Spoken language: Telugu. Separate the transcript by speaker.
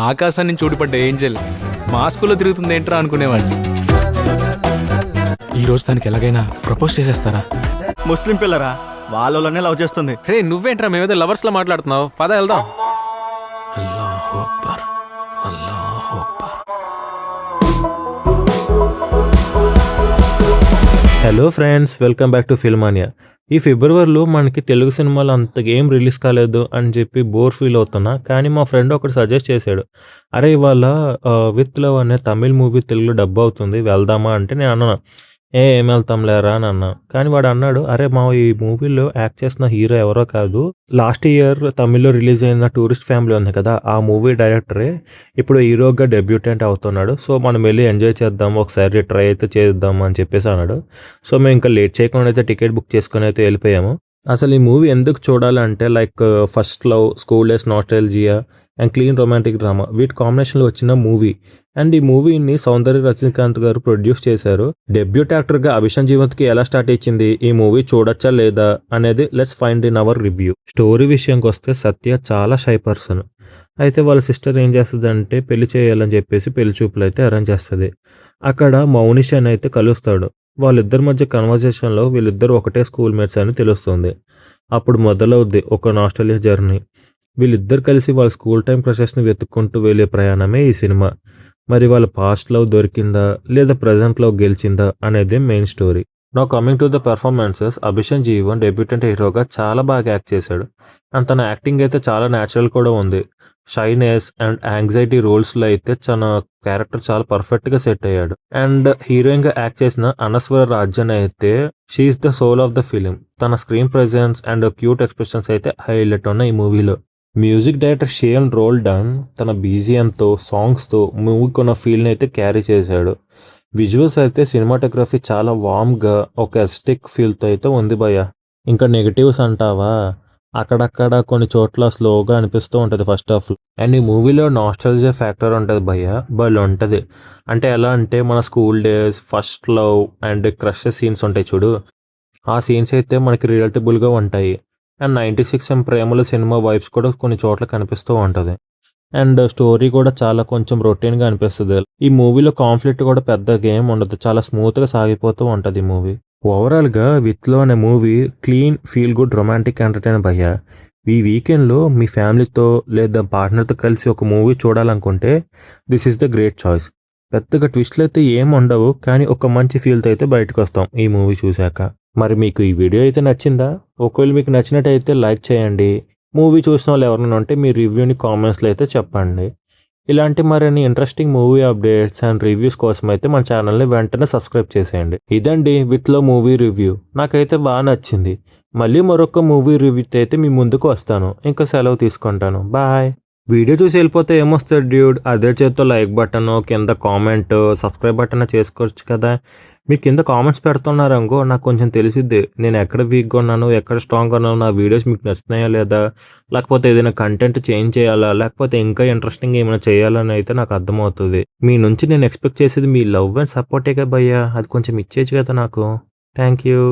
Speaker 1: ఆకాశాన్ని చూడిపడ్డ ఏంజల్ మా స్కూల్లో తిరుగుతుంది ఏంట్రా అనుకునేవాడిని. ఈ రోజు తనకి ఎలాగైనా ప్రపోజ్ చేసేస్తారా?
Speaker 2: ముస్లిం పిల్లరా, వాళ్ళనే లవ్ చేస్తుంది.
Speaker 1: రే నువ్వేంట్రా మేమేదో లవర్స్ లో మాట్లాడుతున్నావు, పద వెళ్దాం. అల్లాహు అక్బర్, అల్లాహు అక్బర్.
Speaker 3: Hello friends, welcome back to Filmania. ఈ ఫిబ్రవరిలో మనకి తెలుగు సినిమాలు అంతగా ఏం రిలీజ్ కాలేదు అని చెప్పి బోర్ ఫీల్ అవుతున్నా. కానీ మా ఫ్రెండ్ ఒకటి సజెస్ట్ చేశాడు, అరే ఇవాళ విత్ లవ్ అనే తమిళ్ మూవీ తెలుగులో డబ్ అవుతుంది, వెళ్దామా అంటే నేను అన్నాను, ఏం వెళ్తాం లేరా అని అన్నా. కానీ వాడు అన్నాడు, అరే మా ఈ మూవీలో యాక్ట్ చేసిన హీరో ఎవరో కాదు, లాస్ట్ ఇయర్ తమిళ్లో రిలీజ్ అయిన టూరిస్ట్ ఫ్యామిలీ ఉంది కదా, ఆ మూవీ డైరెక్టరే ఇప్పుడు హీరోగా డెబ్యూటెంట్ అవుతున్నాడు. సో మనం వెళ్ళి ఎంజాయ్ చేద్దాం, ఒకసారి ట్రై అయితే చేద్దాం అని చెప్పేసి అన్నాడు. సో మేము ఇంకా లేట్ చేయకుండా అయితే టికెట్ బుక్ చేసుకుని అయితే వెళ్ళిపోయాము. అసలు ఈ మూవీ ఎందుకు చూడాలంటే like first love, school days nostalgia and clean romantic drama వీటి కాంబినేషన్లో వచ్చిన మూవీ. అండ్ ఈ మూవీని సౌందర్య రజనీకాంత్ గారు ప్రొడ్యూస్ చేశారు. డెబ్యూట్ యాక్టర్గా అభిషన్ జీవంత్కి ఎలా స్టార్ట్ ఇచ్చింది, ఈ మూవీ చూడొచ్చా లేదా అనేది let's find in our review. Story విషయంకి వస్తే సత్య చాలా షై పర్సన్. అయితే వాళ్ళ సిస్టర్ ఏం చేస్తుంది అంటే పెళ్లి చేయాలని చెప్పేసి పెళ్లి చూపులు అయితే అరేంజ్ చేస్తుంది. అక్కడ మౌనిష్ అని అయితే కలుస్తాడు. వాళ్ళిద్దరి మధ్య కన్వర్జేషన్లో వీళ్ళిద్దరు ఒకటే స్కూల్ మేట్స్ అని తెలుస్తుంది. అప్పుడు మొదలవుద్ది ఒక నాస్టాల్జియా జర్నీ. వీళ్ళిద్దరు కలిసి వాళ్ళ స్కూల్ టైం క్రషెస్ని వెతుక్కుంటూ వెళ్ళే ప్రయాణమే ఈ సినిమా. మరి వాళ్ళ పాస్ట్ లవ్ దొరికిందా లేదా ప్రజెంట్ లవ్ గెలిచిందా అనేది main story. Now coming to the performances, Abhishan Jeevan debutant హీరోగా చాలా బాగా యాక్ట్ చేశాడు. అండ్ తన యాక్టింగ్ అయితే చాలా న్యాచురల్ కూడా ఉంది. షైనెస్ అండ్ యాంగ్జైటీ రోల్స్లో అయితే తన క్యారెక్టర్ చాలా పర్ఫెక్ట్గా సెట్ అయ్యాడు. అండ్ హీరోయిన్గా యాక్ట్ చేసిన అనస్వర రాజన్ అయితే she is the soul of the film. తన screen presence and cute expressions అయితే హైలైట్ ఉన్నాయి ఈ మూవీలో. మ్యూజిక్ డైరెక్టర్ షేన్ రోల్డన్ తన బీజిఎంతో సాంగ్స్తో మూవీకి ఉన్న ఫీల్ని అయితే క్యారీ చేశాడు. విజువల్స్ అయితే సినిమాటోగ్రఫీ చాలా వామ్గా ఒక ఎస్టిక్ ఫీల్తో అయితే ఉంది భయ్య. ఇంకా నెగిటివ్స్ అంటావా, అక్కడక్కడ కొన్ని చోట్ల స్లోగా అనిపిస్తూ ఉంటుంది ఫస్ట్ హాఫ్. అండ్ ఈ మూవీలో నాస్టాల్జియా ఫ్యాక్టర్ ఉంటుంది భయ్య, భలే ఉంటుంది. అంటే ఎలా అంటే మన school days, first love and crush scenes ఉంటాయి చూడు, ఆ సీన్స్ అయితే మనకి రిలేటబుల్గా ఉంటాయి. అండ్ 96 ప్రేమల సినిమా వైబ్స్ కూడా కొన్ని చోట్ల కనిపిస్తూ ఉంటుంది. అండ్ స్టోరీ కూడా చాలా కొంచెం రొటీన్గా అనిపిస్తుంది. ఈ మూవీలో కాన్ఫ్లిక్ట్ కూడా పెద్ద గేమ్ ఉండదు, చాలా స్మూత్గా సాగిపోతూ ఉంటుంది ఈ మూవీ. ఓవరాల్గా విత్లో అనే movie clean, feel good, romantic entertainer భయ్య. ఈ వీకెండ్లో మీ ఫ్యామిలీతో లేదా పార్ట్నర్తో కలిసి ఒక మూవీ చూడాలనుకుంటే this is the great choice. పెద్దగా ట్విస్ట్లు అయితే ఏం ఉండవు, కానీ ఒక మంచి ఫీల్తో అయితే బయటకు వస్తాం ఈ మూవీ చూశాక. మరి మీకు ఈ వీడియో అయితే నచ్చిందా? ఒకవేళ మీకు నచ్చినట్టయితే లైక్ చేయండి. మూవీ చూసిన వాళ్ళు ఎవరైనా ఉంటే మీ రివ్యూని కామెంట్స్లో అయితే చెప్పండి. ఇలాంటి మరిన్ని interesting movie updates and reviews కోసం అయితే మన ఛానల్ని వెంటనే సబ్స్క్రైబ్ చేసేయండి. ఇదండి విత్లో మూవీ రివ్యూ. నాకైతే బాగా నచ్చింది. మళ్ళీ మరొక మూవీ రివ్యూతో అయితే మీ ముందుకు వస్తాను. ఇంకా సెలవు తీసుకుంటాను. బాయ్. వీడియో చూసి వెళ్ళిపోతే ఏమొస్తుంది డ్యూడ్, అదే చేత్తో లైక్ బటన్, కింద కామెంట్, సబ్స్క్రైబ్ బటన్ చేసుకోవచ్చు కదా. మీరు కింద కామెంట్స్ పెడుతున్నారు అనుకో, నాకు కొంచెం తెలిసిద్ది నేను ఎక్కడ వీక్గా ఉన్నాను, ఎక్కడ స్ట్రాంగ్గా ఉన్నాను, నా వీడియోస్ మీకు నచ్చుతున్నాయా లేదా, లేకపోతే ఏదైనా కంటెంట్ చేంజ్ చేయాలా, లేకపోతే ఇంకా ఇంట్రెస్టింగ్ ఏమైనా చేయాలని అయితే నాకు అర్థమవుతుంది. మీ నుంచి నేను ఎక్స్పెక్ట్ చేసేది మీ లవ్ అండ్ సపోర్టే కదా భయ్యా, అది కొంచెం ఇచ్చేయచ్చు కదా నాకు. Thank you.